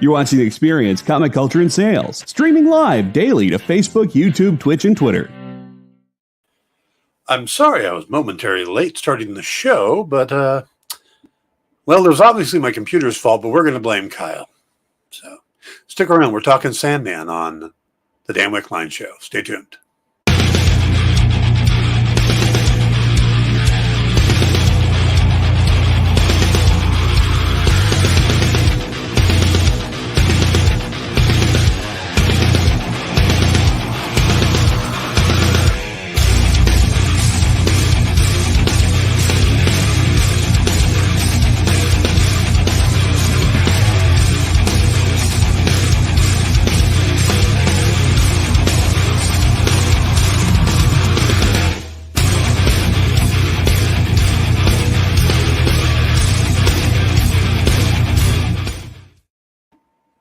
You're watching The Experience, Comic Culture and Sales, streaming live daily to Facebook, YouTube, Twitch, and Twitter. I'm sorry I was momentarily late starting the show, but, well, it was obviously my computer's fault, but we're going to blame Kyle. So stick around. We're talking Sandman on the Dan Wickline Show. Stay tuned.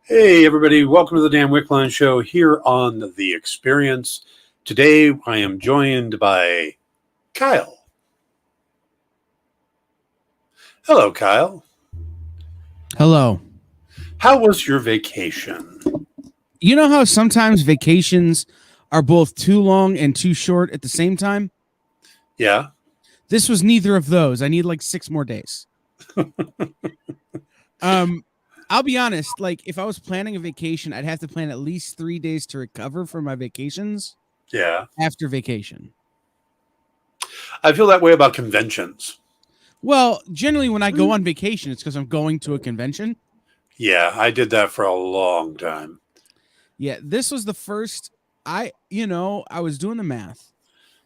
Hey, everybody. Welcome to the Dan Wickline Show here on The Experience. Today, I am joined by Kyle. Hello, Kyle. Hello. How was your vacation? You know how sometimes vacations are both too long and too short at the same time? Yeah. This was neither of those. I need like 6 more days. I'll be honest, like if I was planning a vacation, I'd have to plan at least 3 days to recover from my vacations. Yeah. After vacation. I feel that way about conventions. Well, generally when I go on vacation, it's because I'm going to a convention. Yeah, I did that for a long time. Yeah, this was the first, I was doing the math.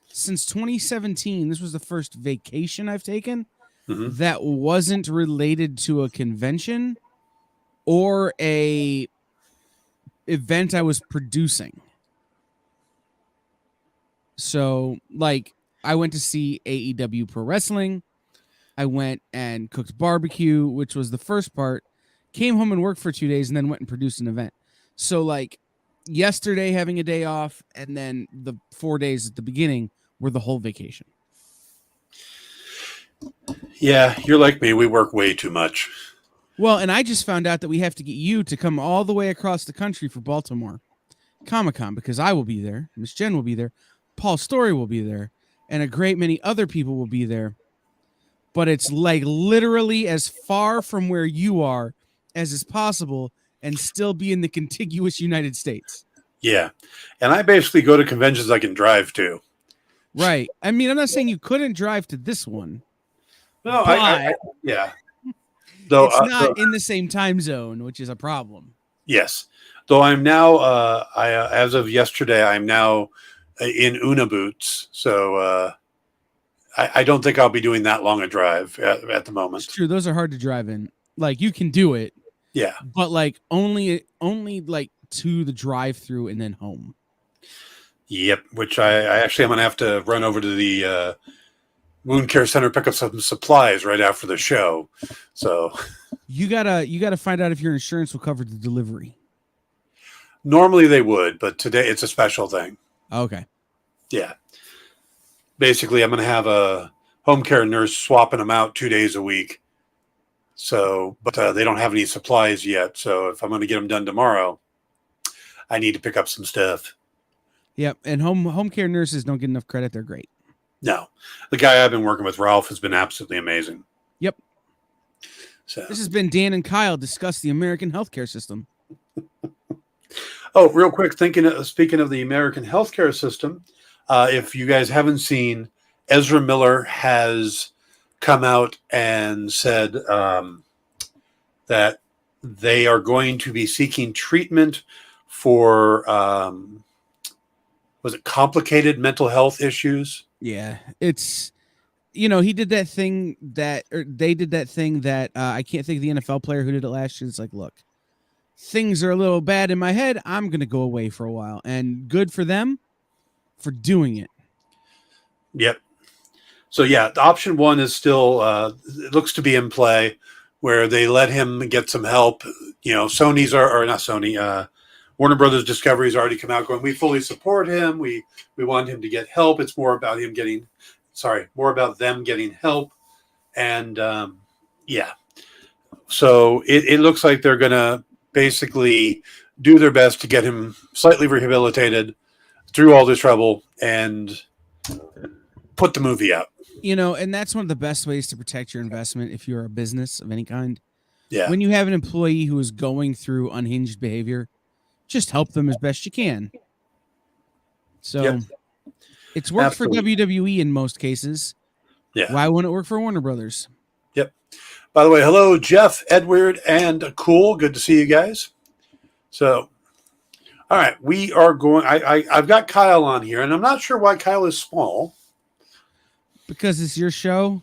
Since 2017, this was the first vacation I've taken that wasn't related to a convention or a event I was producing. So, like, I went to see AEW Pro Wrestling. I went and cooked barbecue, which was the first part. Came home and worked for 2 days and then went and produced an event. So, like, yesterday having a day off and then the 4 days at the beginning were the whole vacation. Yeah, you're like me. We work way too much. Well, and I just found out that we have to get you to come all the way across the country for Baltimore Comic-Con because I will be there, Miss Jen will be there, Paul Story will be there, and a great many other people will be there. But it's like literally as far from where you are as is possible and still be in the contiguous United States. Yeah. And I basically go to conventions I can drive to. Right. I mean, I'm not saying you couldn't drive to this one. No, yeah. Though, it's not in the same time zone, which is a problem. Yes. Though I'm now, as of yesterday, I'm now in Una boots. So I don't think I'll be doing that long a drive at the moment. It's true. Those are hard to drive in. Like, you can do it. Yeah. But, like, only like to the drive-through and then home. Yep. Which I actually am going to have to run over to the Wound Care Center, pick up some supplies right after the show. So you gotta find out if your insurance will cover the delivery. Normally they would, but today it's a special thing. Okay. Yeah. Basically, I'm going to have a home care nurse swapping them out 2 days a week. So, but they don't have any supplies yet. So if I'm going to get them done tomorrow, I need to pick up some stuff. Yep. And home care nurses don't get enough credit. They're great. No, the guy I've been working with, Ralph, has been absolutely amazing. Yep. So this has been Dan and Kyle discuss the American healthcare system. Oh, real quick, speaking of the American healthcare system, if you guys haven't seen, Ezra Miller has come out and said that they are going to be seeking treatment for was it complicated mental health issues? Yeah, it's, he did that thing they did that thing that I can't think of the NFL player who did it last year. It's like, look, things are a little bad in my head. I'm going to go away for a while, and good for them for doing it. Yep. So yeah, option one is still, it looks to be in play where they let him get some help. Sony's or not Sony, Warner Brothers Discovery's already come out going, we fully support him. We want him to get help. It's more about them getting help. And yeah, so it looks like they're going to basically do their best to get him slightly rehabilitated through all this trouble and put the movie out. And that's one of the best ways to protect your investment if you're a business of any kind. Yeah. When you have an employee who is going through unhinged behavior, just help them as best you can. So it's worked Absolutely. for WWE in most cases. Yeah. Why wouldn't it work for Warner Brothers? Yep. By the way, hello, Jeff, Edward, and Cool. Good to see you guys. So, all right, we are going. I've got Kyle on here, and I'm not sure why Kyle is small. Because it's your show.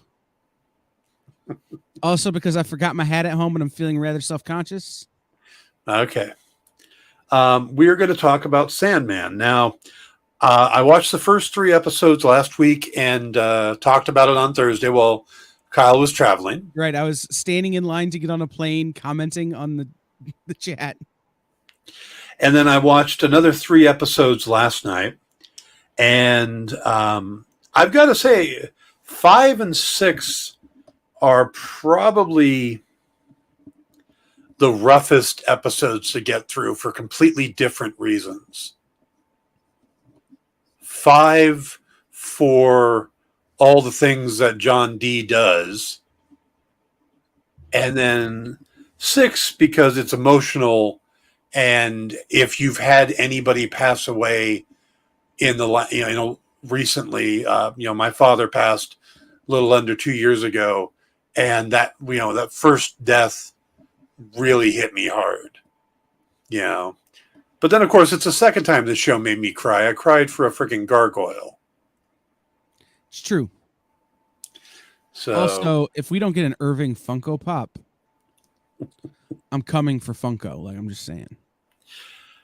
Also, because I forgot my hat at home and I'm feeling rather self-conscious. Okay. We're going to talk about Sandman. Now, I watched the first 3 episodes last week and talked about it on Thursday while Kyle was traveling. Right. I was standing in line to get on a plane, commenting on the chat. And then I watched another 3 episodes last night. And I've got to say, 5 and 6 are probably the roughest episodes to get through for completely different reasons. 5 for all the things that John D does, and then 6 because it's emotional. And if you've had anybody pass away in the recently, my father passed a little under 2 years ago, and that that first death really hit me hard. But then of course it's the second time this show made me cry. I cried for a freaking gargoyle. It's true. So also, if we don't get an Irving Funko Pop, I'm coming for Funko. Like, I'm just saying.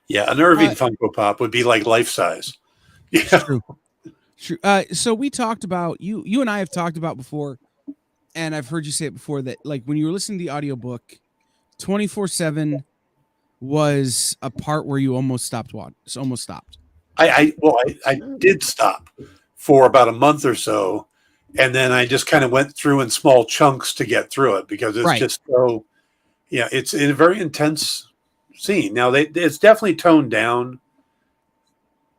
Yeah, an Irving Funko Pop would be like life size. Yeah. True. So we talked about you and I have talked about before, and I've heard you say it before, that like when you were listening to the audiobook, 24/7 was a part where you almost stopped. I did stop for about a month or so, and then I just kind of went through in small chunks to get through it because it's just so. Yeah, it's a very intense scene. Now it's definitely toned down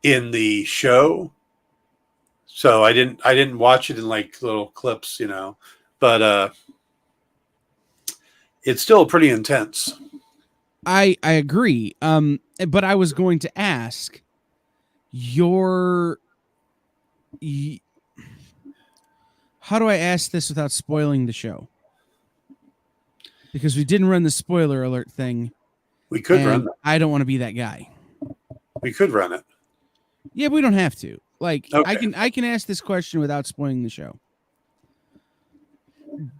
in the show, so I didn't watch it in like little clips, but it's still pretty intense. I agree. But I was going to ask how do I ask this without spoiling the show? Because we didn't run the spoiler alert thing. We could run it. I don't want to be that guy. We could run it. Yeah, but we don't have to. Like, okay. I can ask this question without spoiling the show.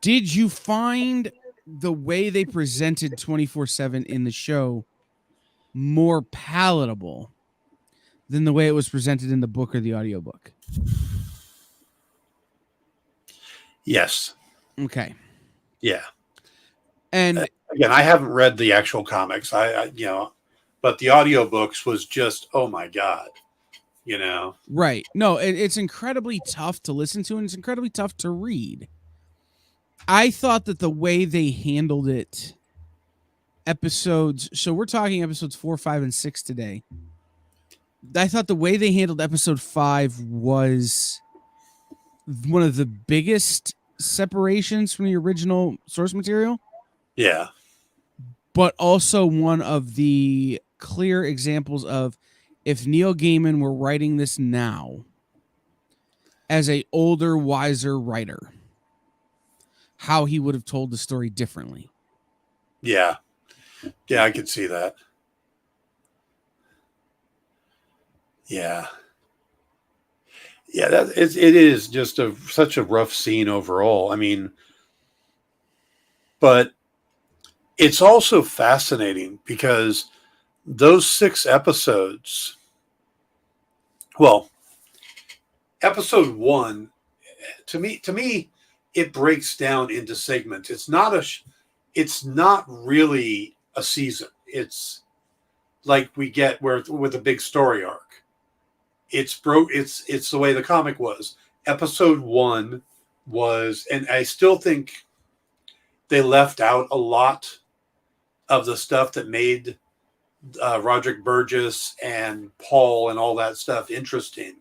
Did you find the way they presented 24/7 in the show more palatable than the way it was presented in the book or the audiobook? Yes. Okay. Yeah. And again, I haven't read the actual comics. But the audiobooks was just, oh my God, Right. No, it's incredibly tough to listen to, and it's incredibly tough to read. I thought that the way they handled it, so we're talking episodes 4, 5, and 6 today. I thought the way they handled episode 5 was one of the biggest separations from the original source material. Yeah. But also one of the clear examples of if Neil Gaiman were writing this now as a older, wiser writer, how he would have told the story differently. Yeah. Yeah, I could see that. Yeah. Yeah, it is just such a rough scene overall. I mean, but it's also fascinating because those 6 episodes, well, episode 1, to me, it breaks down into segments. It's not really a season. It's like we get with a big story arc. It's the way the comic was. Episode 1 was, and I still think they left out a lot of the stuff that made Roderick Burgess and Paul and all that stuff interesting.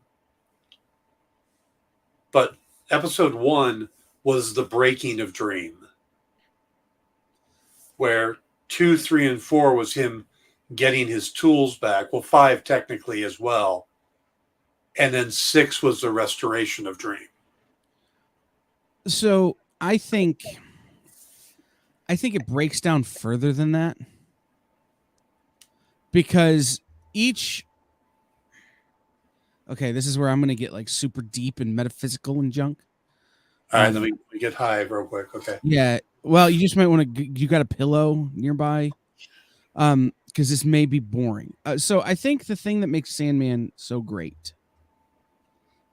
But episode 1 was the breaking of Dream, where 2, 3, and 4 was him getting his tools back. Well, 5 technically as well. And then 6 was the restoration of Dream. So I think it breaks down further than that, because each. Okay, this is where I'm going to get like super deep and metaphysical and junk. All right, let me get high real quick. Okay. Yeah. Well, you just might want to. You got a pillow nearby, because this may be boring. So I think the thing that makes Sandman so great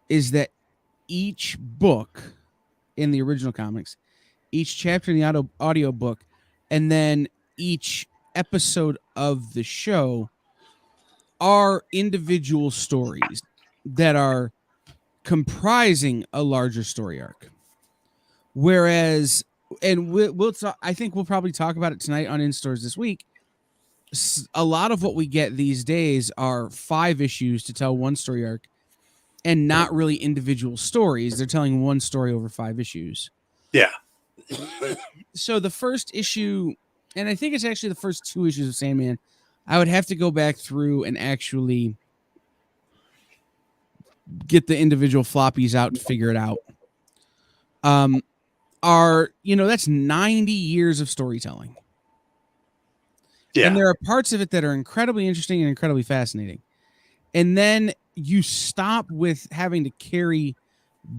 is that each book in the original comics, each chapter in the audio book, and then each episode of the show are individual stories that are comprising a larger story arc. Whereas, and we'll talk, I think we'll probably talk about it tonight on In Stores this week. A lot of what we get these days are 5 issues to tell one story arc, and not really individual stories. They're telling one story over 5 issues. Yeah. So the first issue, and I think it's actually the first 2 issues of Sandman, I would have to go back through and actually get the individual floppies out and figure it out. That's 90 years of storytelling. Yeah. And there are parts of it that are incredibly interesting and incredibly fascinating. And then you stop with having to carry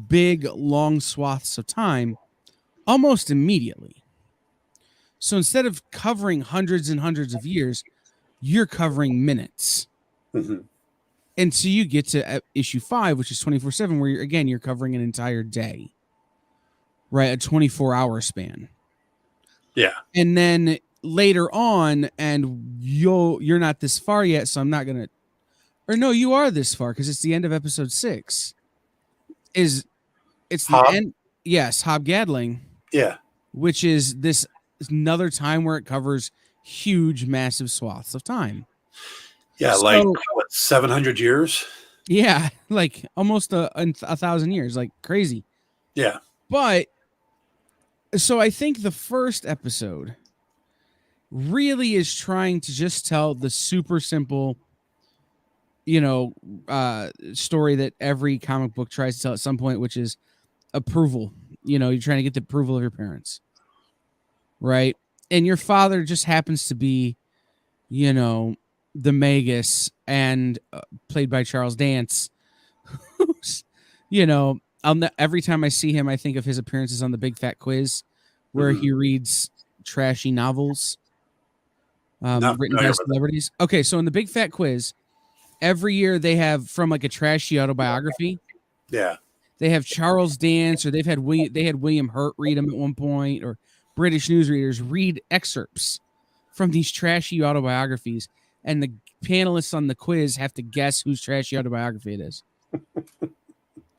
big, long swaths of time almost immediately. So instead of covering hundreds and hundreds of years, you're covering minutes. Mm-hmm. And so you get to issue 5, which is 24/7, where you're covering an entire day, right? A 24-hour span. Yeah. And then later on, and you're not this far yet, so I'm not going to, or no, you are this far because it's the end of episode 6. It's the end. Yes. Hob Gadling. Yeah. Which is this another time where it covers huge, massive swaths of time. Yeah. So, like what, 700 years? Yeah. Like almost a 1,000 years, like crazy. Yeah. But so I think the first episode really is trying to just tell the super simple, story that every comic book tries to tell at some point, which is approval. You're trying to get the approval of your parents, right? And your father just happens to be, the Magus, and played by Charles Dance, who's, every time I see him, I think of his appearances on the Big Fat Quiz, where he reads trashy novels written by celebrities. Okay, so in the Big Fat Quiz, every year they have, from like a trashy autobiography. Yeah. They have Charles Dance, or they had William Hurt read them at one point, or British newsreaders read excerpts from these trashy autobiographies, and the panelists on the quiz have to guess whose trashy autobiography it is.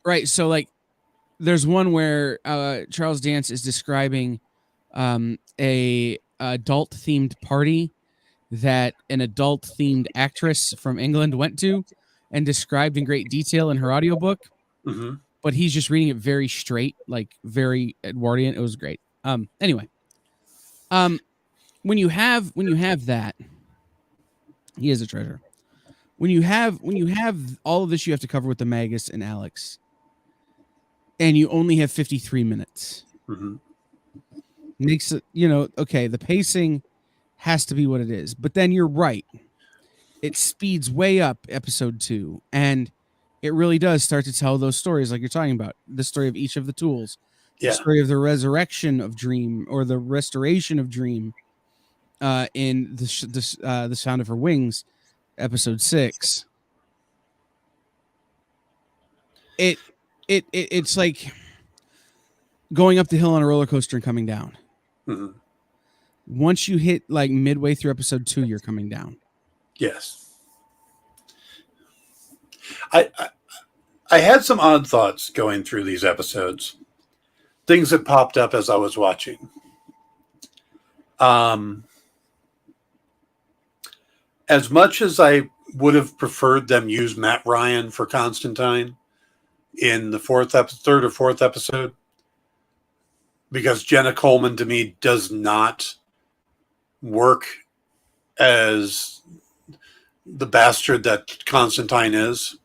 Right. So like there's one where Charles Dance is describing a adult themed party that an adult themed actress from England went to and described in great detail in her audiobook. Mm-hmm. But he's just reading it very straight, like very Edwardian. It was great. Anyway, when you have that, he is a treasure. When you have all of this, you have to cover with the Magus and Alex, and you only have 53 minutes. Mm-hmm. Makes it, okay, the pacing has to be what it is. But then you're right. It speeds way up episode 2, and it really does start to tell those stories like you're talking about. The story of each of the tools. The story of the resurrection of Dream, or the restoration of Dream in the Sound of Her Wings, episode 6. It's like going up the hill on a roller coaster and coming down. Mm-hmm. Once you hit like midway through episode 2, you're coming down. Yes. I had some odd thoughts going through these episodes. Things that popped up as I was watching. as much as I would have preferred them use Matt Ryan for Constantine in the third or fourth episode, because Jenna Coleman to me does not work as the bastard that Constantine is.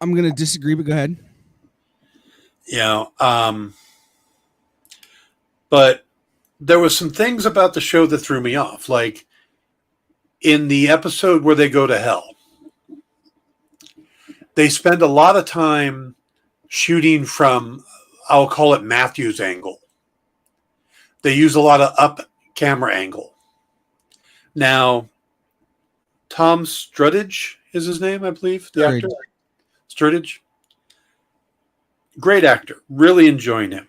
I'm going to disagree, but go ahead. But there was some things about the show that threw me off. Like in the episode where they go to hell, they spend a lot of time shooting from, I'll call it Matthew's angle. They use a lot of up camera angle. Now, Tom Strudage is his name, I believe, the actor. Strudage. Great actor. Really enjoying him.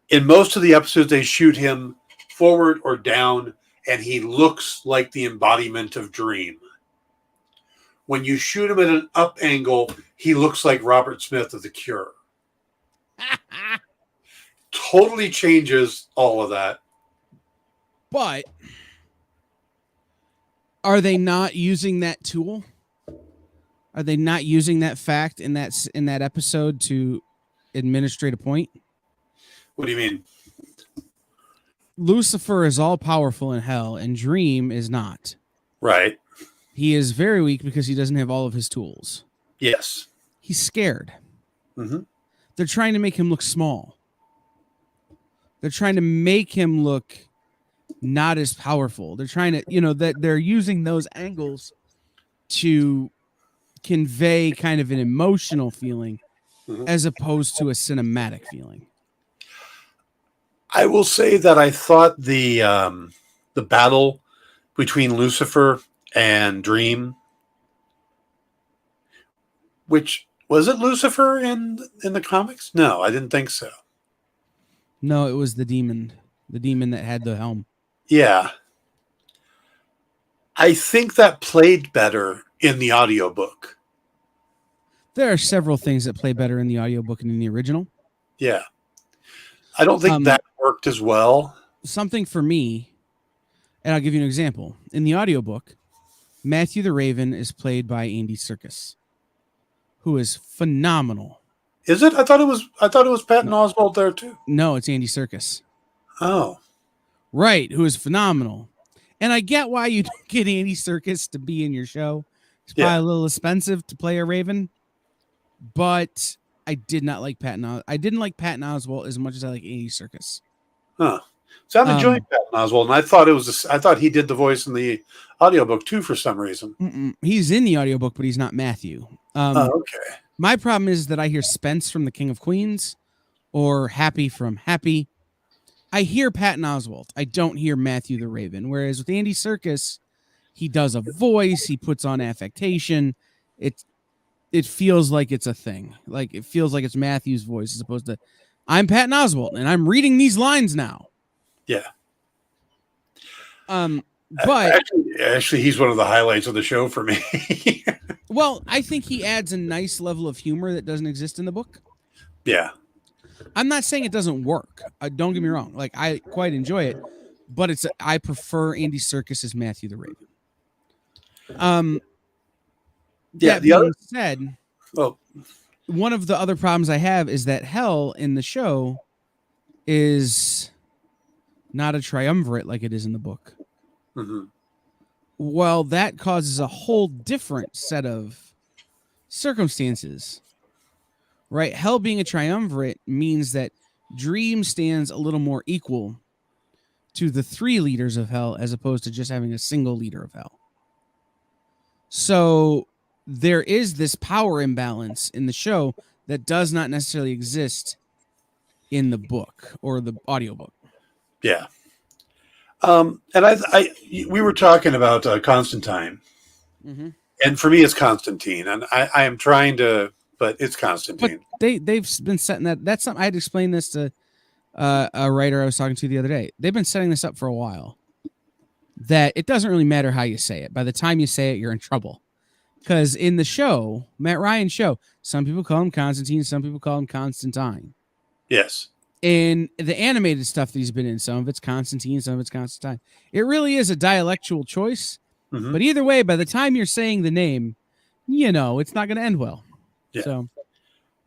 In most of the episodes, they shoot him forward or down, and he looks like the embodiment of Dream. When you shoot him at an up angle, he looks like Robert Smith of The Cure. Totally changes all of that. But are they not using that tool? Are they not using that fact in that episode to administrate a point? What do you mean? Lucifer is all powerful in hell, and Dream is not. Right. He is very weak because he doesn't have all of his tools. Yes. He's scared. Mm-hmm. They're trying to make him look small. They're trying to make him look not as powerful. They're trying to, that they're using those angles to convey kind of an emotional feeling as opposed to a cinematic feeling. I will say that I thought the battle between Lucifer and Dream, which was it Lucifer in the comics? No, I didn't think so. No, it was the demon that had the helm. Yeah. I think that played better in the audiobook. There are several things that play better in the audiobook than in the original. Yeah. I don't think that worked as well. Something for me, and I'll give you an example. In the audiobook, Matthew the Raven is played by Andy Serkis, who is phenomenal. Is it? I thought it was Patton Oswalt there too. No, it's Andy Serkis. Oh. Right, who is phenomenal. And I get why you don't get Andy Serkis to be in your show. It's probably a little expensive to play a Raven, but I did not like Patton. I didn't like Patton Oswalt as much as I like Andy Serkis. Huh. So I'm enjoying Patton Oswalt, and I thought he did the voice in the audiobook too for some reason. He's in the audiobook, but he's not Matthew. Okay. My problem is that I hear Spence from The King of Queens or Happy from Happy. I hear Patton Oswalt. I don't hear Matthew the Raven. Whereas with Andy Serkis, he does a voice. He puts on affectation. It feels like it's a thing. Like it feels like it's Matthew's voice as opposed to I'm Patton Oswalt and I'm reading these lines now. Yeah. But actually, he's one of the highlights of the show for me. Well, I think he adds a nice level of humor that doesn't exist in the book. Yeah. I'm not saying it doesn't work. Don't get me wrong. Like I quite enjoy it, but I prefer Andy Serkis as Matthew the Raven. Yeah. That being said, one of the other problems I have is that hell in the show is not a triumvirate like it is in the book. Mm-hmm. Well, that causes a whole different set of circumstances, right? Hell being a triumvirate means that Dream stands a little more equal to the three leaders of hell as opposed to just having a single leader of hell. So there is this power imbalance in the show that does not necessarily exist in the book or the audiobook. Yeah. And we were talking about Constantine, and for me, it's Constantine, and I am trying to, but it's Constantine. But they've been setting that. That's something I had to explain this to a writer I was talking to the other day. They've been setting this up for a while. That it doesn't really matter how you say it. By the time you say it, you're in trouble. Because in the show, Matt Ryan's show, some people call him Constantine, some people call him Constantine. Yes. in the animated stuff that he's been in. Some of it's Constantine, some of it's Constantine. It really is a dialectual choice. Mhm. But either way, by the time you're saying the name, it's not going to end well. Yeah. So,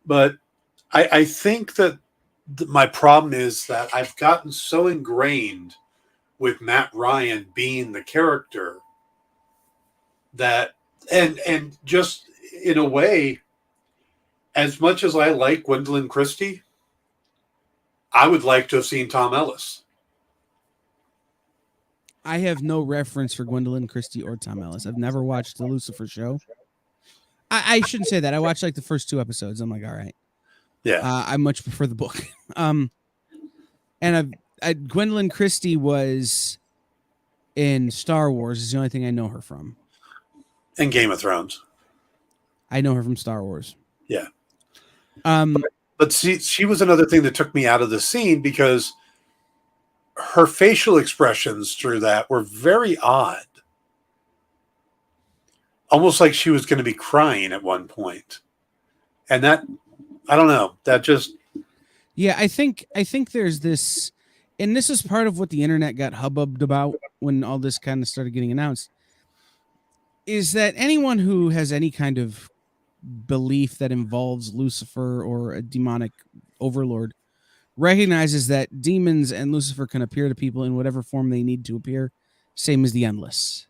but I think that my problem is that I've gotten so ingrained with Matt Ryan being the character that, and just in a way, as much as I like Gwendolyn Christie, I would like to have seen Tom Ellis. I have no reference for Gwendolyn Christie or Tom Ellis. I've never watched the Lucifer show. I shouldn't say that. I watched like the first 2 episodes. I'm like, all right. Yeah. I much prefer the book. And Gwendolyn Christie was in Star Wars. Is the only thing I know her from. And Game of Thrones. I know her from Star Wars. Yeah. But see, she was another thing that took me out of the scene because her facial expressions through that were very odd. Almost like she was going to be crying at one point. And that, I don't know, that just... Yeah, I think there's this, and this is part of what the internet got hubbubbed about when all this kind of started getting announced, is that anyone who has any kind of belief that involves Lucifer or a demonic overlord recognizes that demons and Lucifer can appear to people in whatever form they need to appear, same as the Endless.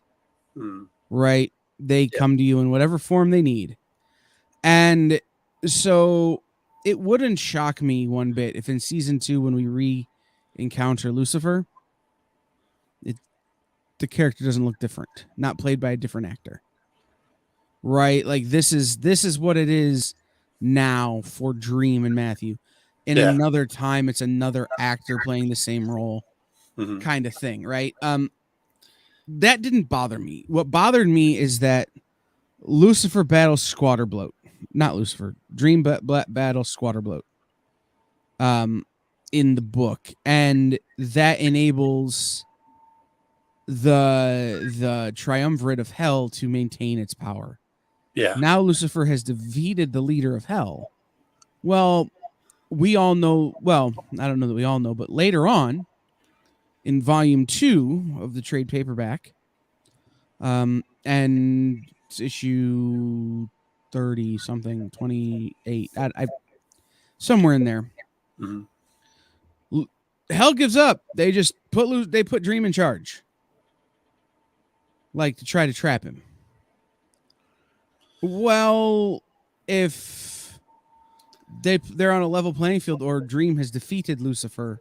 Right? They come to you in whatever form they need. And so it wouldn't shock me one bit if in season 2, when we re-encounter Lucifer, the character doesn't look different, not played by a different actor. Right? Like this is what it is now for Dream and Matthew. In another time, it's another actor playing the same role, kind of thing, right? That didn't bother me. What bothered me is that Lucifer battles Squatter Bloat. Not Lucifer. Dream battles Squatter Bloat. In the book. And that enables the triumvirate of hell to maintain its power. Yeah. Now Lucifer has defeated the leader of hell. Well, we all know, I don't know that we all know, but later on, in volume 2 of the trade paperback, and it's issue 30 something, 28, I somewhere in there. Hell gives up. They just put Dream in charge, like to try to trap him. Well, if they're on a level playing field, or Dream has defeated Lucifer,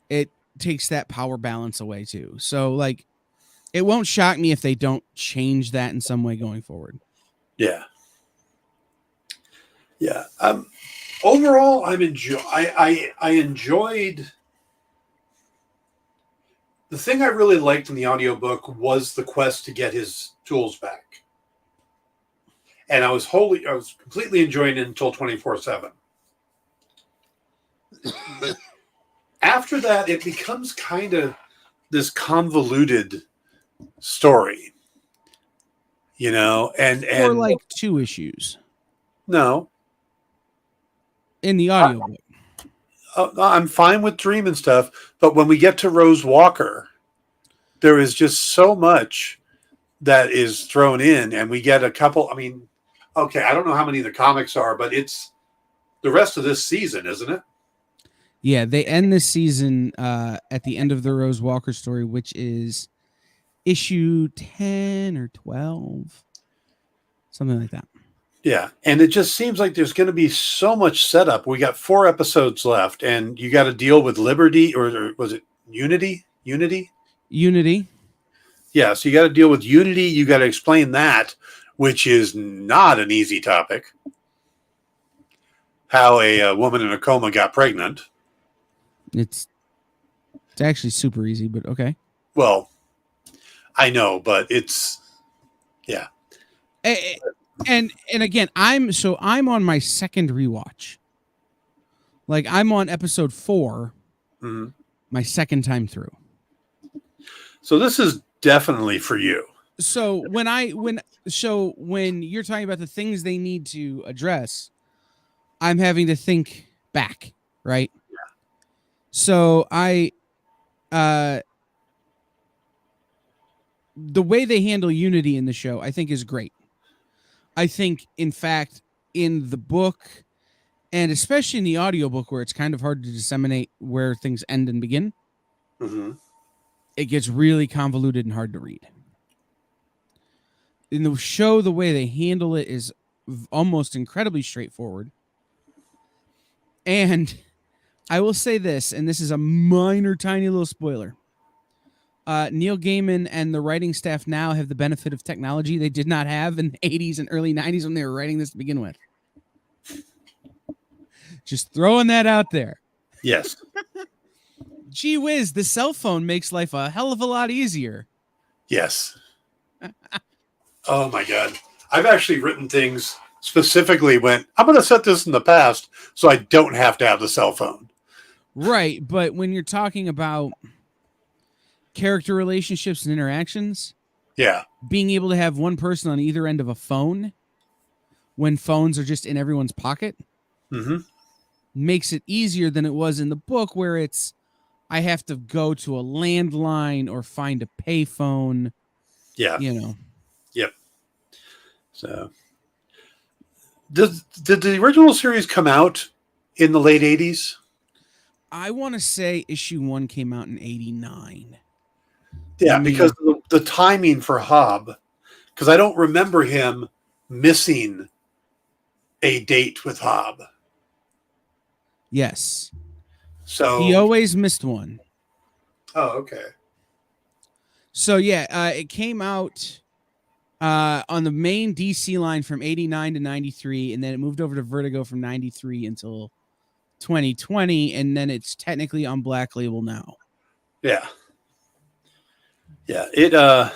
it takes that power balance away too. So like, it won't shock me if they don't change that in some way going forward. Yeah. Overall, I enjoyed. The thing I really liked in the audiobook was the quest to get his tools back. And I was completely enjoying it until 24/7. After that, it becomes kind of this convoluted story, and for like 2 issues. No, in the audiobook. I'm fine with Dream and stuff, but when we get to Rose Walker, there is just so much that is thrown in, and we get a couple. I mean, okay, I don't know how many the comics are, but it's the rest of this season, isn't it? Yeah, they end this season at the end of the Rose Walker story, which is issue 10 or 12, something like that. Yeah, and it just seems like there's going to be so much setup. We got 4 episodes left, and you got to deal with Liberty, or was it Unity? Unity. Yeah, so you got to deal with Unity. You got to explain that, which is not an easy topic. How a woman in a coma got pregnant. It's actually super easy, but okay. Well, I know, but it's And again, I'm on my second rewatch. Like I'm on episode 4, my second time through. So this is definitely for you. So when you're talking about the things they need to address, I'm having to think back, right? So the way they handle unity in the show, I think, is great. I think, in fact, in the book, and especially in the audiobook, where it's kind of hard to disseminate where things end and begin, Mm-hmm. it gets really convoluted and hard to read. In the show, the way they handle it is almost incredibly straightforward. And I will say this, and this is a minor, tiny little spoiler. Neil Gaiman and the writing staff now have the benefit of technology they did not have in the 80s and early 90s when they were writing this to begin with. Just throwing that out there. Yes. Gee whiz, the cell phone makes life a hell of a lot easier. Yes. Oh my God. I've actually written things specifically when I'm going to set this in the past so I don't have to have the cell phone. Right. But when you're talking about character relationships and interactions, Yeah. being able to have one person on either end of a phone when phones are just in everyone's pocket makes it easier than it was in the book, where it's I have to go to a landline or find a payphone. Yeah. Yep. So did the original series come out in the late 80s? I want to say issue 1 came out in 89. Yeah, because of the timing for Hobb, because I don't remember him missing a date with Hobb. Yes. So he always missed one. Oh, okay. So yeah, it came out on the main DC line from 89 to 93, and then it moved over to Vertigo from 93 until 2020, and then it's technically on Black Label now. Yeah. Yeah, it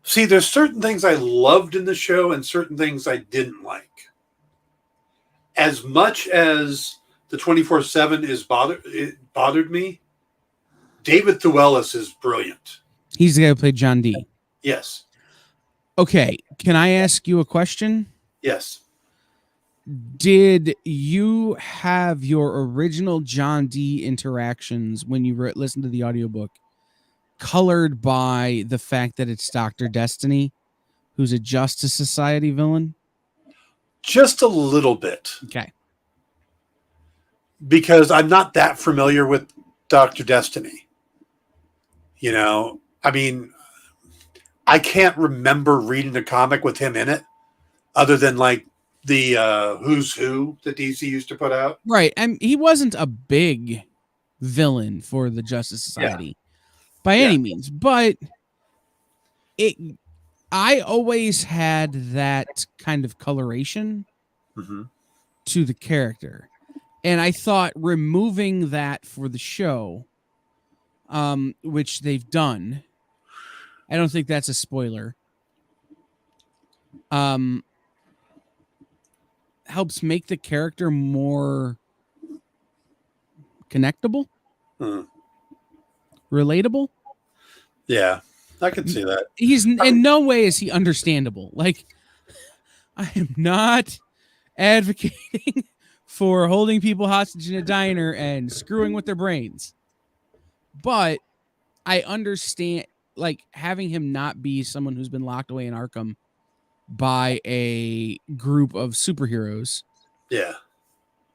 see, there's certain things I loved in the show and certain things I didn't like. As much as the 24/7 it bothered me, David Thewlis is brilliant. He's the guy who played John D. Yes. Okay, can I ask you a question? Yes. Did you have your original John D interactions when you listened to the audiobook colored by the fact that it's Dr. Destiny, who's a Justice Society villain? Just a little bit. Okay. Because I'm not that familiar with Dr. Destiny. You know, I mean, I can't remember reading a comic with him in it other than like the Who's Who that DC used to put out. Right. And he wasn't a big villain for the Justice Society by any means, but I always had that kind of coloration to the character. And I thought removing that for the show, which they've done, I don't think that's a spoiler, helps make the character more connectable, relatable. Yeah, I can see that. He's in no way is he understandable. Like, I am not advocating for holding people hostage in a diner and screwing with their brains, but I understand, like, having him not be someone who's been locked away in Arkham by a group of superheroes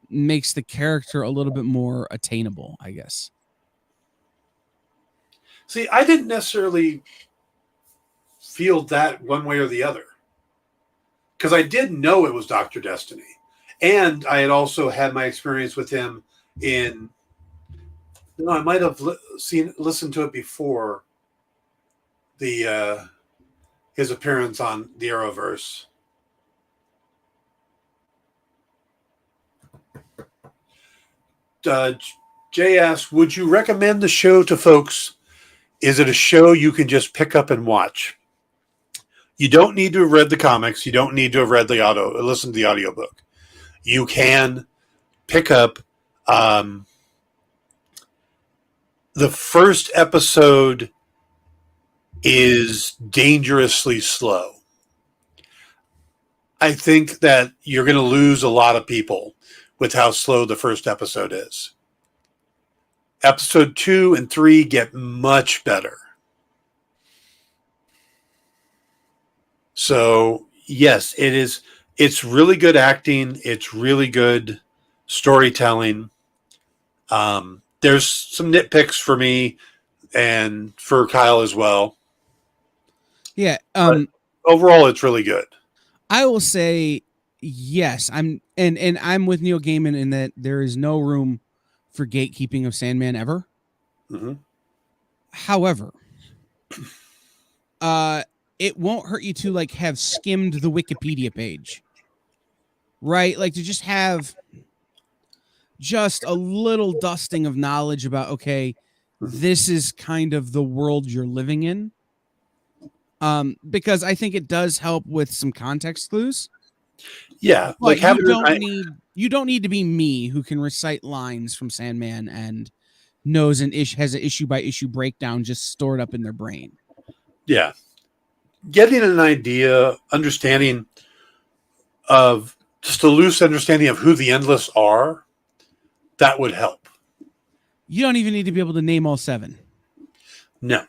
makes the character a little bit more attainable, I guess. See, I didn't necessarily feel that one way or the other, because I did know it was Dr. Destiny, and I had also had my experience with him in. No, I might have listened to it before the his appearance on the Arrowverse. Jay asks, would you recommend the show to folks? Is it a show you can just pick up and watch? You don't need to have read the comics. You don't need to have read listen to the audiobook. You can pick up the first episode is dangerously slow. I think that you're going to lose a lot of people with how slow the first episode is. Episode 2 and 3 get much better. So, yes, it is. It's really good acting. It's really good storytelling. There's some nitpicks for me and for Kyle as well. Yeah. But overall, it's really good. I will say yes. I'm with Neil Gaiman in that there is no room for gatekeeping of Sandman ever. Mm-hmm. However, it won't hurt you to like have skimmed the Wikipedia page, right? Like to just have just a little dusting of knowledge about, okay, this is kind of the world you're living in. Because I think it does help with some context clues. Yeah, like you don't need to be me who can recite lines from Sandman and knows has an issue by issue breakdown just stored up in their brain. Yeah. Getting an idea, understanding of just a loose understanding of who the Endless are, that would help. You don't even need to be able to name all 7. No.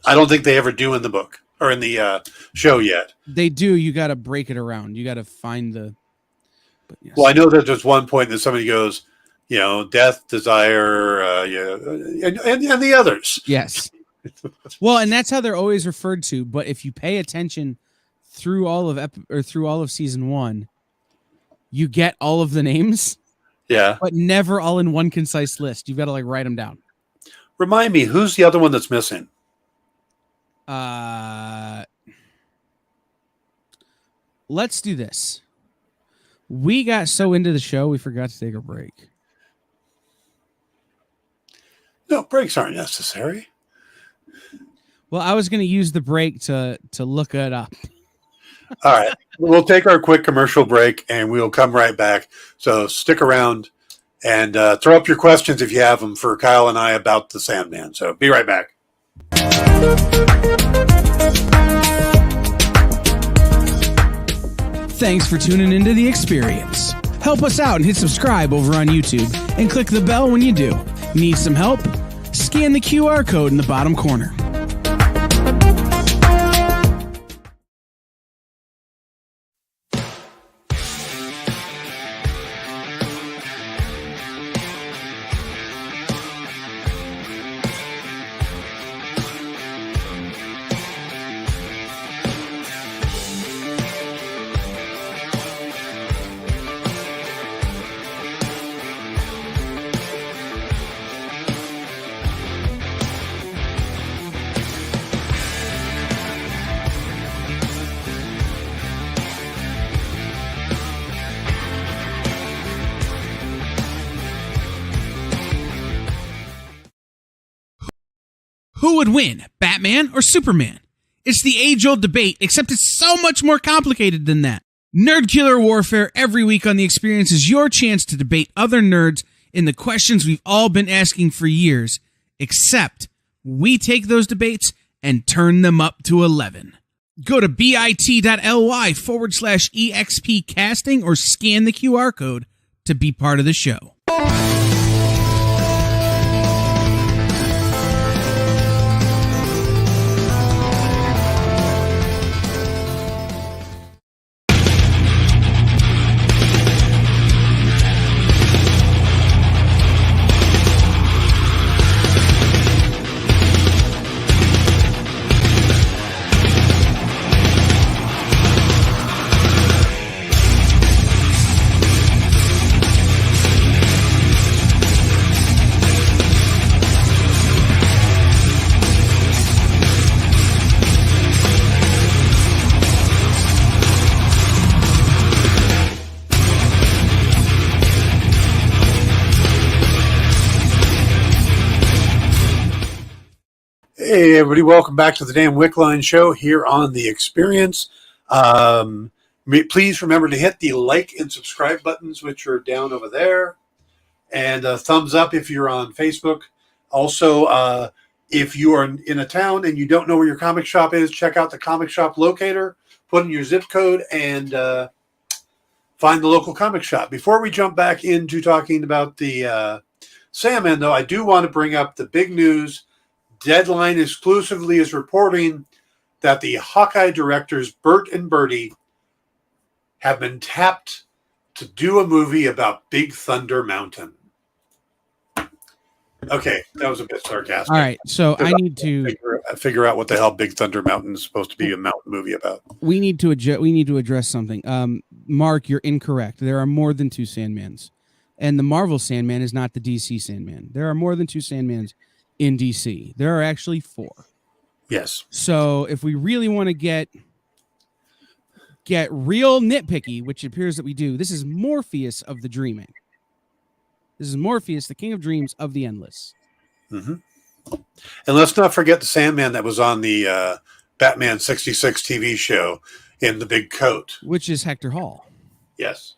I don't think they ever do in the book or in the show yet. They do. You got to break it around. You got to find the. But yes. Well, I know that there's one point that somebody goes, death, desire, and the others. Yes. Well, and that's how they're always referred to. But if you pay attention through all of season 1, you get all of the names. Yeah. But never all in one concise list. You've got to write them down. Remind me, who's the other one that's missing? Let's do this. We got so into the show, we forgot to take a break. No, breaks aren't necessary. Well, I was going to use the break to look it up. All right. We'll take our quick commercial break and we'll come right back. So stick around and throw up your questions if you have them for Kyle and I about the Sandman. So be right back. Thanks for tuning into The Experience. Help us out and hit subscribe over on YouTube and click the bell when you do. Need some help? Scan the QR code in the bottom corner. Who would win, Batman or Superman? It's the age-old debate, except it's so much more complicated than that. Nerd Killer Warfare every week on The Experience is your chance to debate other nerds in the questions we've all been asking for years, except we take those debates and turn them up to 11. Go to bit.ly/EXP casting or scan the QR code to be part of the show. Hey, everybody. Welcome back to the damn Wickline show here on The Experience. Please remember to hit the like and subscribe buttons, which are down over there. And a thumbs up if you're on Facebook. Also, if you are in a town and you don't know where your comic shop is, check out the comic shop locator, put in your zip code, and find the local comic shop. Before we jump back into talking about the Sandman, though, I do want to bring up the big news. Deadline exclusively is reporting that the Hawkeye directors Bert and Bertie have been tapped to do a movie about Big Thunder Mountain. Okay, that was a bit sarcastic. All right, so I need to figure out what the hell Big Thunder Mountain is supposed to be a mountain movie about. We need to address something. Mark, you're incorrect. There are more than 2 Sandmans, and the Marvel Sandman is not the DC Sandman. There are more than 2 Sandmans in DC. There are actually 4. Yes. So if we really want to get real nitpicky, which it appears that we do, this is Morpheus of the Dreaming. This is Morpheus, the King of Dreams of the Endless. Mm-hmm. And let's not forget the Sandman that was on the Batman 66 TV show in the big coat. Which is Hector Hall. Yes.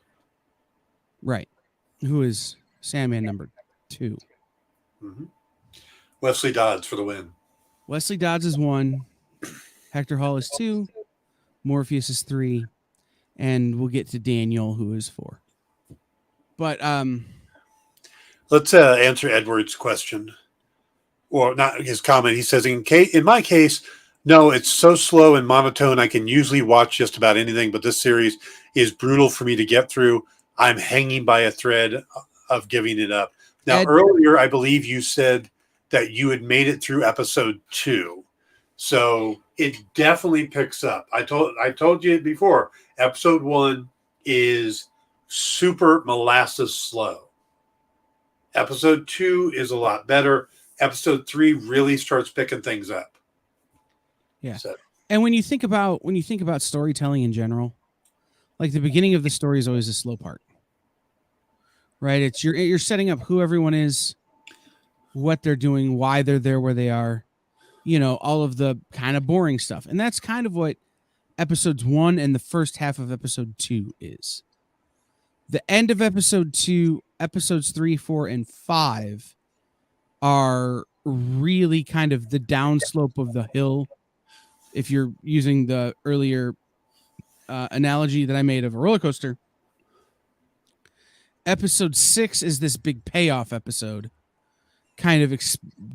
Right. Who is Sandman number 2. Mm-hmm. Wesley Dodds for the win. Wesley Dodds is 1. Hector Hall is 2. Morpheus is 3. And we'll get to Daniel, who is 4. But let's answer Edward's question. Or not his comment. He says, in my case, no, it's so slow and monotone. I can usually watch just about anything, but this series is brutal for me to get through. I'm hanging by a thread of giving it up. Now, earlier, I believe you said that you had made it through episode 2. So it definitely picks up. I told you before, episode 1 is super molasses slow. Episode 2 is a lot better. Episode 3 really starts picking things up. Yeah. So. And when you think about storytelling in general, like the beginning of the story is always the slow part. Right? It's you're setting up who everyone is, what they're doing, why they're there where they are, all of the kind of boring stuff. And that's kind of what episodes 1 and the first half of episode 2 is. The end of episode 2, episodes 3, 4, and 5 are really kind of the downslope of the hill. If you're using the earlier analogy that I made of a roller coaster, episode 6 is this big payoff episode, kind of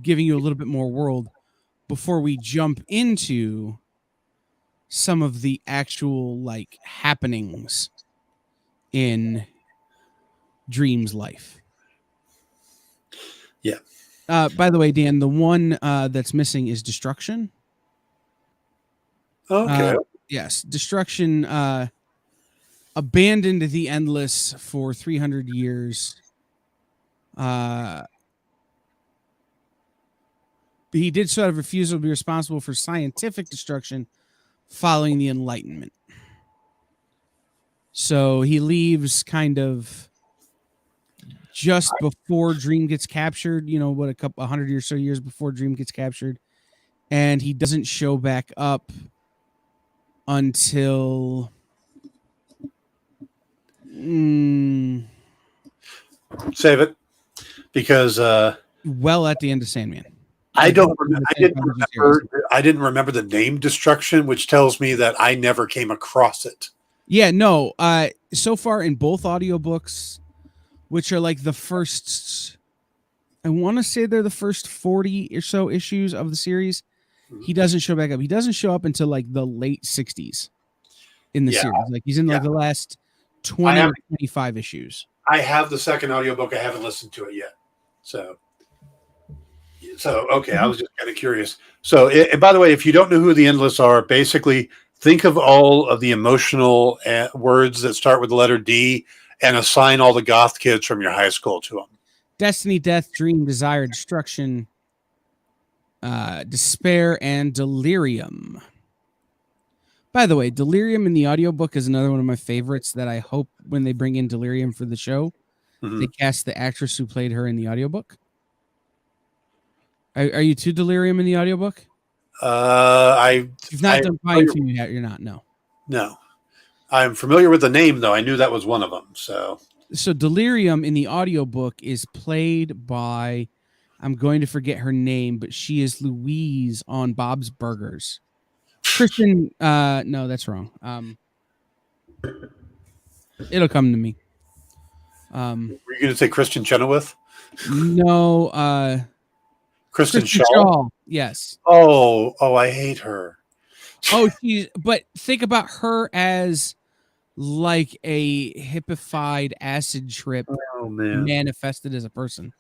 giving you a little bit more world before we jump into some of the actual happenings in Dream's life. Yeah. By the way, Dan, the one that's missing is Destruction. Okay. Yes, Destruction abandoned the Endless for 300 years. He did so out of refusal to be responsible for scientific destruction following the Enlightenment. So he leaves kind of just before Dream gets captured, a couple 100 or so years before Dream gets captured. And he doesn't show back up until save it, because well at the end of Sandman. I didn't remember the name Destruction, which tells me that I never came across it. Yeah, no. So far in both audiobooks, which are like the first, I want to say they're the first 40 or so issues of the series, he doesn't show back up. He doesn't show up until like the late 60s in the series. Like he's in like the last 20 or 25 issues. I have the second audiobook. I haven't listened to it yet. So okay, I was just kind of curious. So, and by the way, if you don't know who the Endless are, basically think of all of the emotional words that start with the letter D and assign all the goth kids from your high school to them. Destiny, death, dream, desire, destruction, despair, and delirium. By the way, delirium in the audiobook is another one of my favorites that I hope when they bring in delirium for the show, they cast the actress who played her in the audiobook. Are you to delirium in the audiobook? You've not done Pine Few yet. You're not. No. I'm familiar with the name, though. I knew that was one of them. So delirium in the audiobook is played by, I'm going to forget her name, but she is Louise on Bob's Burgers. Kristen. No, that's wrong. It'll come to me. Were you going to say Kristen Chenoweth? No, Kristen Kristen Shaw. Shaw. Yes. Oh, I hate her. Oh, but think about her as like a hippified acid trip Oh man, manifested as a person.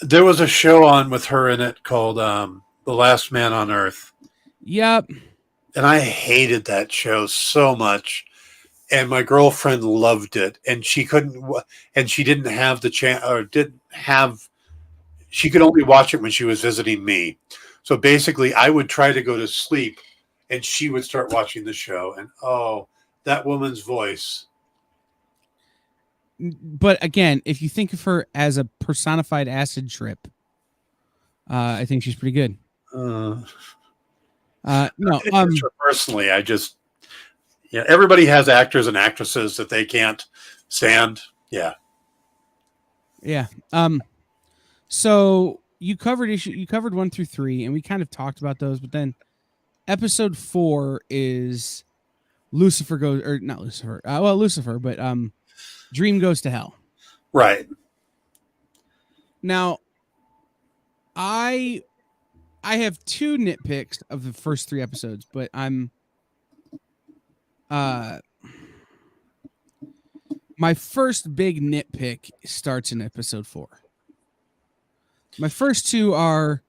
there was a show on with her in it called "The Last Man on Earth," Yep. and I hated that show so much. And my girlfriend loved it, and she couldn't, and she didn't have the chance, or didn't have. She could only watch it when she was visiting me. So basically, I would try to go to sleep, and she would start watching the show. And oh, that woman's voice. But again, if you think of her as a personified acid trip, I think she's pretty good. No, Personally, I just, yeah, everybody has actors and actresses that they can't stand. Yeah. Yeah. So you covered 1 through 3, and we kind of talked about those, but then episode 4 is Lucifer, but Dream goes to hell. Right. Now, I have 2 nitpicks of the first 3 episodes, but my first big nitpick starts in episode 4. My first 2 are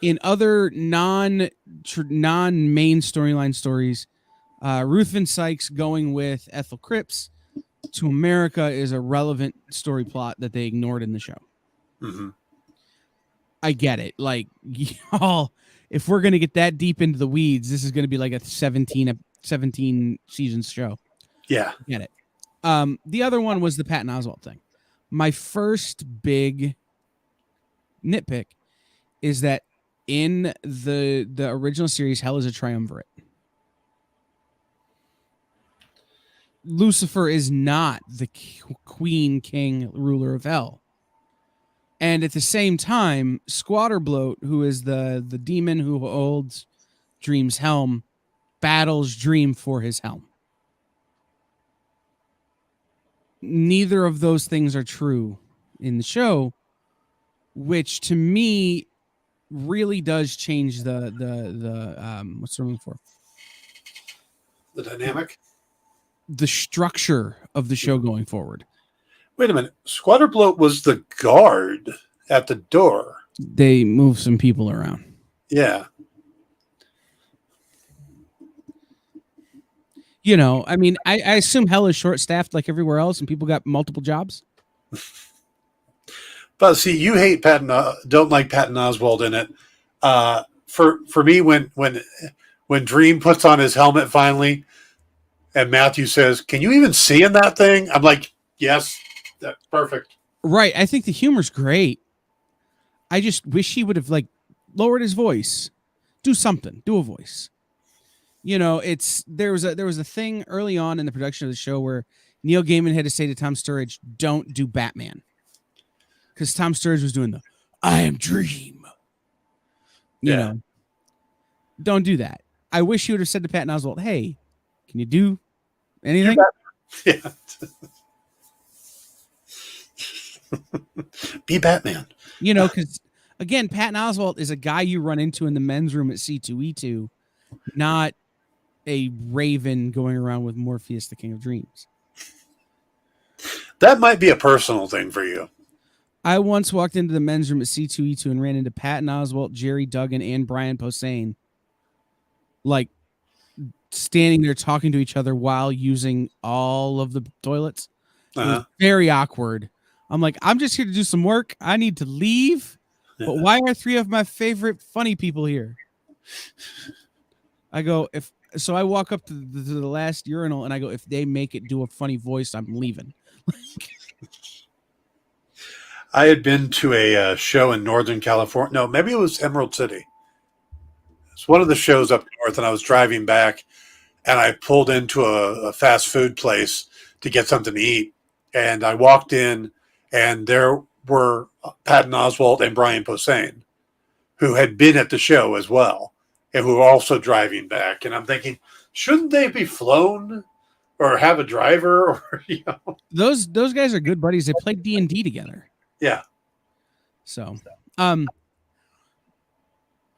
in other non-main storyline stories. Ruthven Sykes going with Ethel Cripps to America is a relevant story plot that they ignored in the show. Mm-hmm. I get it. Like, y'all, if we're going to get that deep into the weeds, this is going to be like a 17 seasons show. Yeah. I get it. The other one was the Patton Oswalt thing. My first big nitpick is that in the original series, hell is a triumvirate. Lucifer is not the queen, king, ruler of hell. And at the same time, Squatterbloat, who is the demon who holds Dream's helm, battles Dream for his helm. Neither of those things are true in the show, which to me really does change the what's the word for? The dynamic? The structure of the show going forward. Wait a minute. Squatterbloat was the guard at the door. They move some people around. Yeah. You know, I mean, I assume hell is short-staffed like everywhere else, and people got multiple jobs. But see, you hate Patton, don't like Patton Oswalt in it. For me, when Dream puts on his helmet finally, and Matthew says, "Can you even see in that thing?" I'm like, "Yes, that's perfect." Right. I think the humor's great. I just wish he would have like lowered his voice, do something, do a voice. You know, there was a thing early on in the production of the show where Neil Gaiman had to say to Tom Sturridge, "Don't do Batman," because Tom Sturridge was doing the "I am Dream." You know, don't do that. I wish he would have said to Patton Oswalt, "Hey, can you do anything?" Yeah. Be Batman. You know, because again, Patton Oswalt is a guy you run into in the men's room at C2E2, not a raven going around with Morpheus, the King of Dreams. That might be a personal thing for you. I once walked into the men's room at C2E2 and ran into Patton Oswalt, Jerry Duggan, and Brian Posehn, like standing there talking to each other while using all of the toilets. It was very awkward. I'm like, I'm just here to do some work. I need to leave. But why are 3 of my favorite funny people here? I go, so I walk up to the last urinal and I go, if they make it do a funny voice, I'm leaving. I had been to a show in Northern California. No, maybe it was Emerald City. It's one of the shows up north, and I was driving back, and I pulled into a fast food place to get something to eat. And I walked in, and there were Patton Oswalt and Brian Posehn, who had been at the show as well, and who were also driving back. And I'm thinking, shouldn't they be flown or have a driver? Or Those guys are good buddies. They played D&D together. Yeah. So, can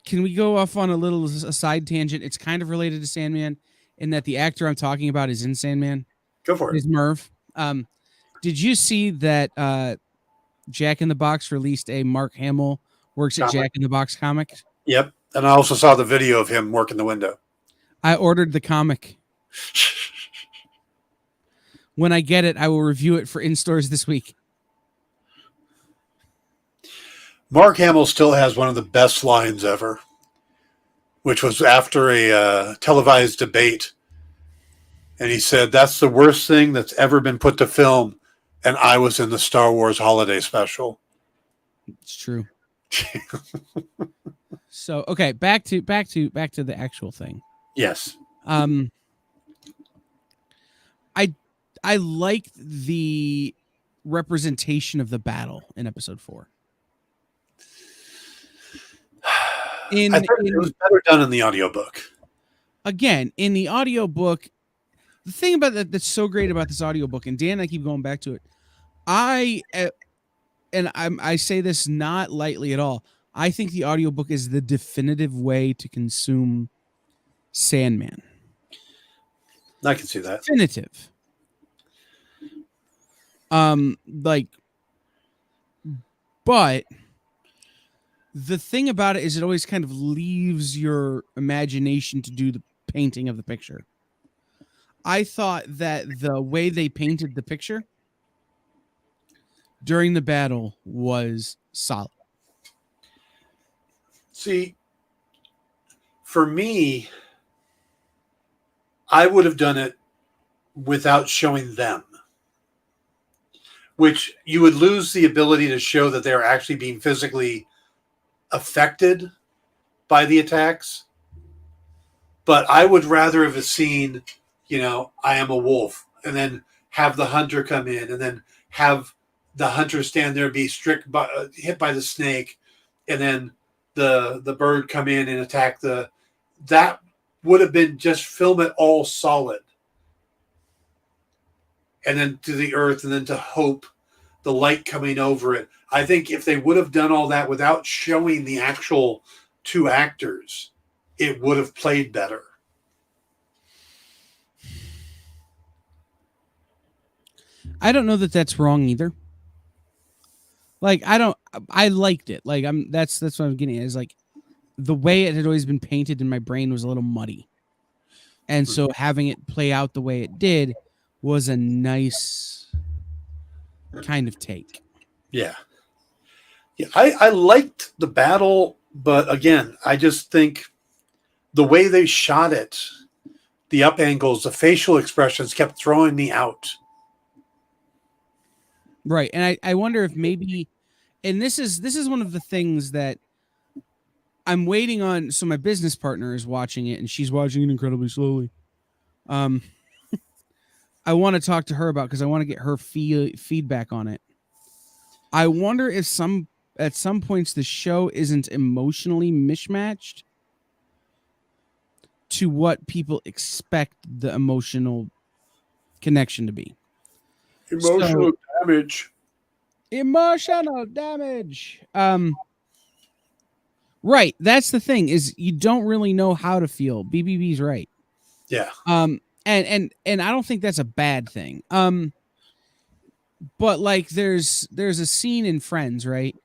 we go off on a side tangent? It's kind of related to Sandman in that the actor I'm talking about is in Sandman. Go for it. Is Merv. Did you see that Jack in the Box released a Mark Hamill works at Jack in the Box comic? Yep. And I also saw the video of him working the window. I ordered the comic. When I get it, I will review it for in-stores this week. Mark Hamill still has one of the best lines ever, which was after a televised debate. And he said, "That's the worst thing that's ever been put to film. And I was in the Star Wars holiday special." It's true. So, okay, back to the actual thing. Yes. I liked the representation of the battle in episode 4. I think it was better done in the audiobook. Again, in the audiobook, the thing about that's so great about this audiobook, and Dan and I keep going back to it, I say this not lightly at all. I think the audiobook is the definitive way to consume Sandman. I can see that. Definitive. But the thing about it is it always kind of leaves your imagination to do the painting of the picture. I thought that the way they painted the picture during the battle was solid. See, for me, I would have done it without showing them, which you would lose the ability to show that they're actually being physically affected by the attacks. But I would rather have seen, I am a wolf, and then have the hunter come in, and then have the hunter stand there and be hit by the snake, and then the bird come in and attack that would have been just film it all solid. And then to the earth, and then to hope, the light coming over it. I think if they would have done all that without showing the actual two actors, it would have played better. I don't know that that's wrong either. I liked it. That's what I'm getting at, is like the way it had always been painted in my brain was a little muddy. And so having it play out the way it did was a nice kind of take. Yeah. I liked the battle, but again, I just think the way they shot it, the up angles, the facial expressions kept throwing me out. Right. And I wonder if maybe, and this is one of the things that I'm waiting on. So my business partner is watching it, and she's watching it incredibly slowly. I want to talk to her about, because I want to get her feedback on it. I wonder if at some points the show isn't emotionally mismatched to what people expect the emotional connection to be. Emotional damage. Emotional damage. Right. That's the thing, is you don't really know how to feel. BBB's right. Yeah. And I don't think that's a bad thing. But like there's a scene in Friends, right,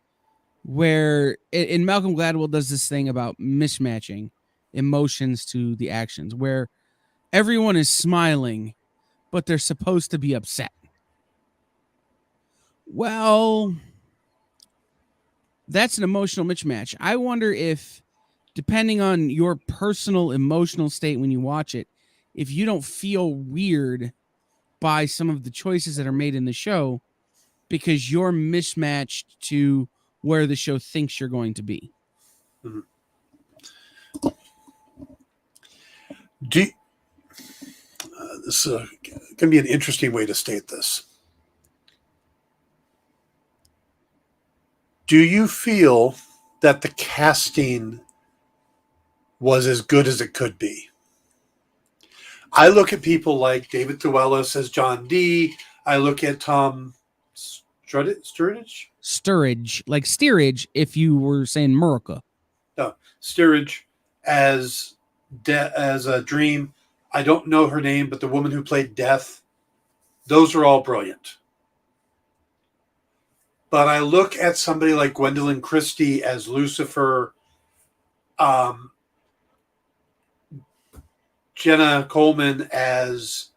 where in Malcolm Gladwell does this thing about mismatching emotions to the actions, where everyone is smiling, but they're supposed to be upset. Well, that's an emotional mismatch. I wonder if, depending on your personal emotional state when you watch it, if you don't feel weird by some of the choices that are made in the show because you're mismatched to where the show thinks you're going to be. Mm-hmm. This is going to be an interesting way to state this. Do you feel that the casting was as good as it could be? I look at people like David Thewlis as John Dee. I look at Tom Sturridge? Sturridge, like steerage if you were saying America. No, Sturridge as a Dream. I don't know her name, but the woman who played Death, those are all brilliant. But I look at somebody like Gwendolyn Christie as Lucifer, Jenna Coleman as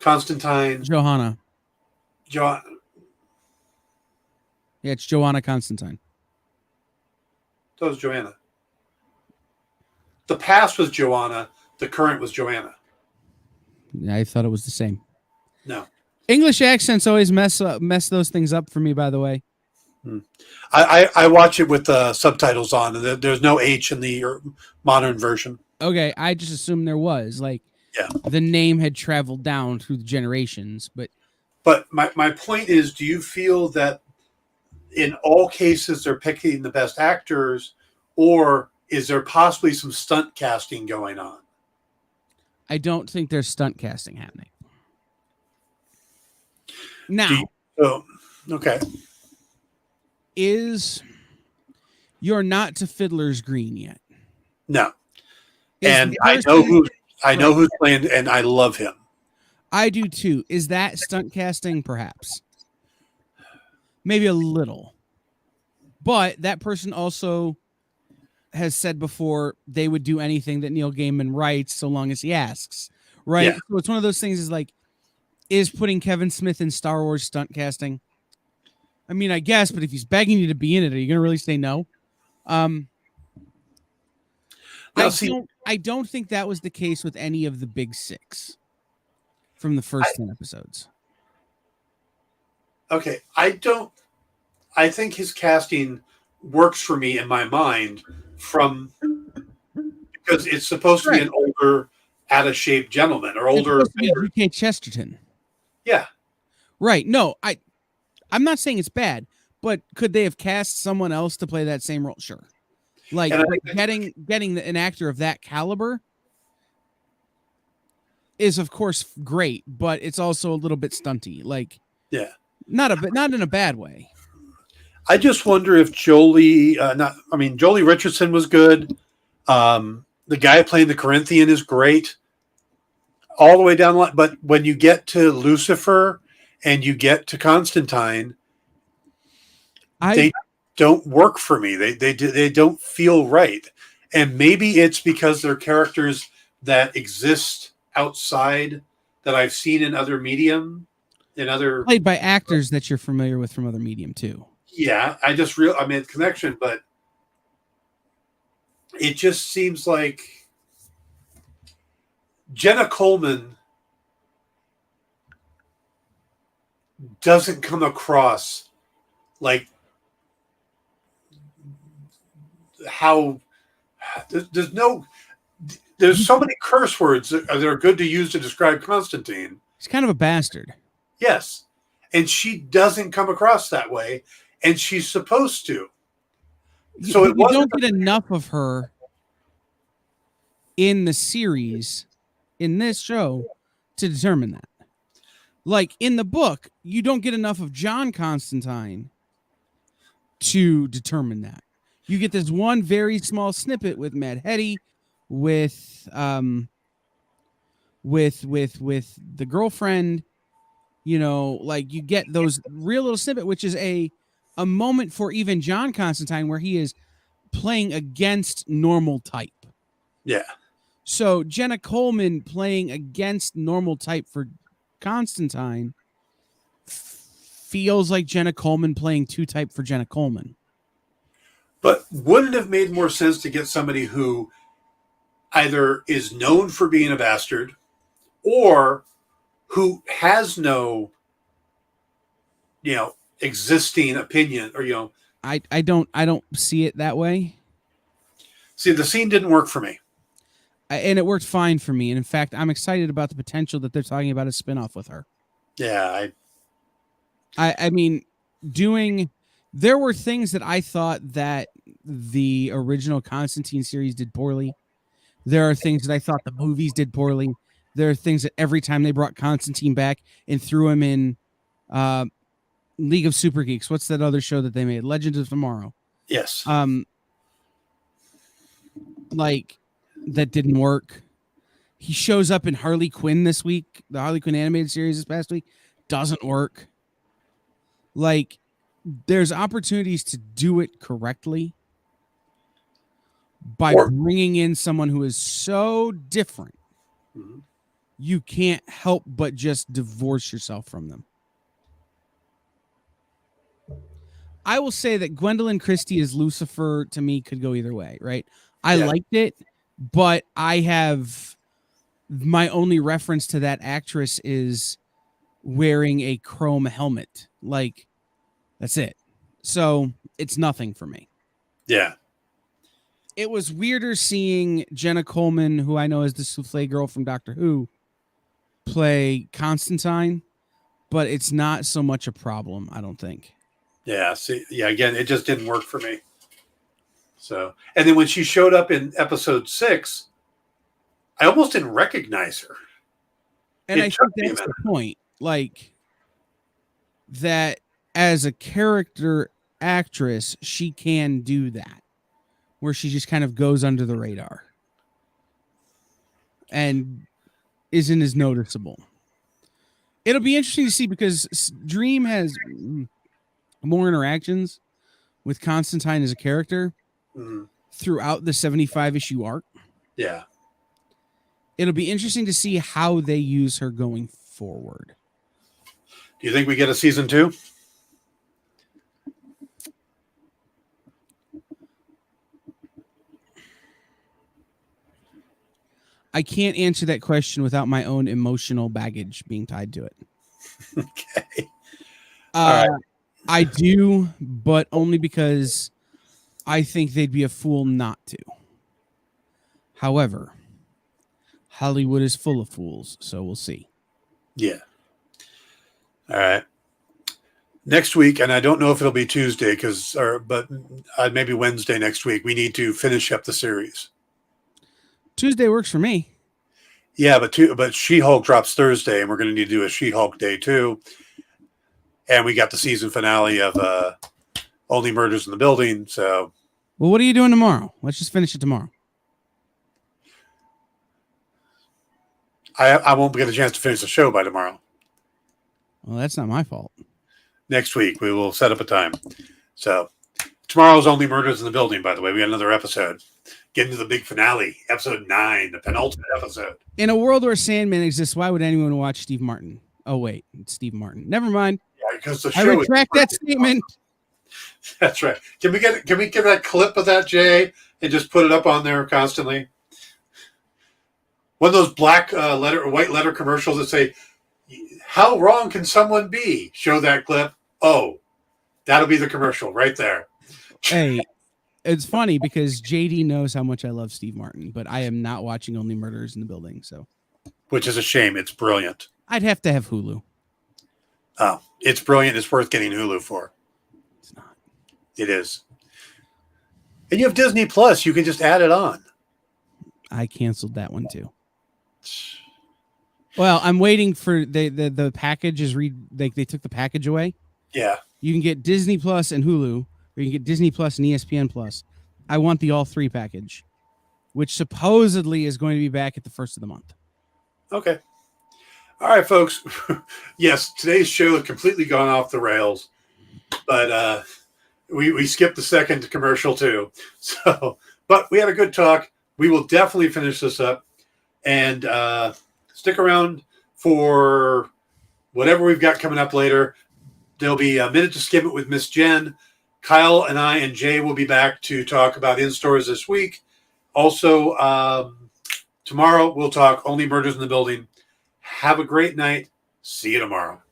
Constantine. Johanna. Yeah, it's Joanna Constantine. That was Joanna. The past was Joanna. The current was Joanna. I thought it was the same. No. English accents always mess those things up for me, by the way. I watch it with the subtitles on, and there's no H in the modern version. Okay, I just assumed there was. Like, yeah, the name had traveled down through the generations. But my point is, do you feel that in all cases they're picking the best actors, or is there possibly some stunt casting going on? I don't think there's stunt casting happening. Now, okay. You're not to Fiddler's Green yet. No. And I know who's playing, and I love him. I do too. Is that stunt casting? Perhaps. Maybe a little. But that person also has said before they would do anything that Neil Gaiman writes so long as he asks. Right? Yeah. So it's one of those things is like, is putting Kevin Smith in Star Wars stunt casting? I mean, I guess, but if he's begging you to be in it, are you going to really say no? I don't think that was the case with any of the big six from the first 10 episodes. Okay. I think his casting works for me in my mind because it's supposed to be an older, out of shape gentleman or older. It's supposed to be G.K. Chesterton. Yeah. Right. No, I'm not saying it's bad, but could they have cast someone else to play that same role? Sure. Like getting an actor of that caliber is of course great, but it's also a little bit stunty. Like, yeah, not in a bad way. I just wonder if Jolie Richardson was good. The guy playing the Corinthian is great all the way down the line. But when you get to Lucifer and you get to Constantine, they don't work for me. They don't feel right. And maybe it's because they're characters that exist outside that I've seen in other medium, played by actors that you're familiar with from other medium too. Yeah, I made connection, but it just seems like Jenna Coleman doesn't come across like how there's so many curse words that are good to use to describe Constantine. He's kind of a bastard. Yes. And she doesn't come across that way, and she's supposed to. So you don't get enough of her in the series, in this show, to determine that. Like in the book, you don't get enough of John Constantine to determine that. You get this one very small snippet with Mad Hetty, with the girlfriend, like you get those real little snippet, which is a moment for even John Constantine where he is playing against normal type. Yeah. So Jenna Coleman playing against normal type for Constantine feels like Jenna Coleman playing 2 type for Jenna Coleman. But wouldn't it have made more sense to get somebody who either is known for being a bastard or who has no, existing opinion or, I don't see it that way. See, the scene didn't work for me. And it worked fine for me. And in fact, I'm excited about the potential that they're talking about a spinoff with her. Yeah. I mean, there were things that I thought that the original Constantine series did poorly. There are things that I thought the movies did poorly. There are things that every time they brought Constantine back and threw him in League of Super Geeks. What's that other show that they made? Legends of Tomorrow. Yes. Like that didn't work. He shows up in Harley Quinn this week, the Harley Quinn animated series this past week. Doesn't work. Like, there's opportunities to do it correctly by bringing in someone who is so different. Mm-hmm. You can't help but just divorce yourself from them. I will say that Gwendolyn Christie as Lucifer to me could go either way, right? I liked it, but I have my only reference to that actress is wearing a chrome helmet. Like, that's it. So it's nothing for me. Yeah. It was weirder seeing Jenna Coleman, who I know is the souffle girl from Doctor Who, play Constantine, but it's not so much a problem, I don't think. Yeah. See, again, it just didn't work for me. So, and then when she showed up in episode 6, I almost didn't recognize her. And I think that's the point. Like, that as a character actress, she can do that, where she just kind of goes under the radar and isn't as noticeable. It'll be interesting to see because Dream has more interactions with Constantine as a character throughout the 75 issue arc. Yeah. It'll be interesting to see how they use her going forward. Do you think we get a season 2? I can't answer that question without my own emotional baggage being tied to it. Okay. All right. I do, but only because I think they'd be a fool not to. However, Hollywood is full of fools, so we'll see. Yeah. All right. Next week, and I don't know if it'll be Tuesday, but maybe Wednesday next week, we need to finish up the series. Tuesday works for me. Yeah, but She-Hulk drops Thursday, and we're going to need to do a She-Hulk day too. And we got the season finale of Only Murders in the Building. So, well, what are you doing tomorrow? Let's just finish it tomorrow. I won't get a chance to finish the show by tomorrow. Well, that's not my fault. Next week, we will set up a time. So, tomorrow's Only Murders in the Building, by the way. We got another episode. Getting to the big finale, episode 9, the penultimate episode. In a world where Sandman exists, why would anyone watch Steve Martin? Oh, wait, it's Steve Martin. Never mind. Yeah, because the show I retract that statement. That's right. Can we get that clip of that, Jay, and just put it up on there constantly? One of those black or white letter commercials that say, "How wrong can someone be?" Show that clip. Oh, that'll be the commercial right there. Hey, it's funny because JD knows how much I love Steve Martin, but I am not watching Only Murders in the Building. So, which is a shame. It's brilliant. I'd have to have Hulu. Oh, it's brilliant. It's worth getting Hulu for. It's not. It is. And you have Disney Plus. You can just add it on. I canceled that one too. Well, I'm waiting for the package is they took the package away. Yeah. You can get Disney Plus and Hulu, or you can get Disney Plus and ESPN Plus. I want the all 3 package, which supposedly is going to be back at the first of the month. Okay. All right, folks. Yes, today's show has completely gone off the rails, but we skipped the second commercial too. So, but we had a good talk. We will definitely finish this up, and stick around for whatever we've got coming up later. There'll be a Minute to Skim It with Miss Jen. Kyle and I and Jay will be back to talk about in-stores this week. Also, tomorrow we'll talk Only Murders in the Building. Have a great night. See you tomorrow.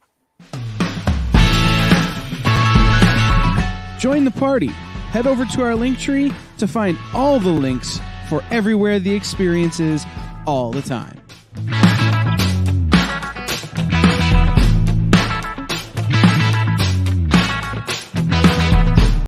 Join the party. Head over to our link tree to find all the links for everywhere the experience is all the time.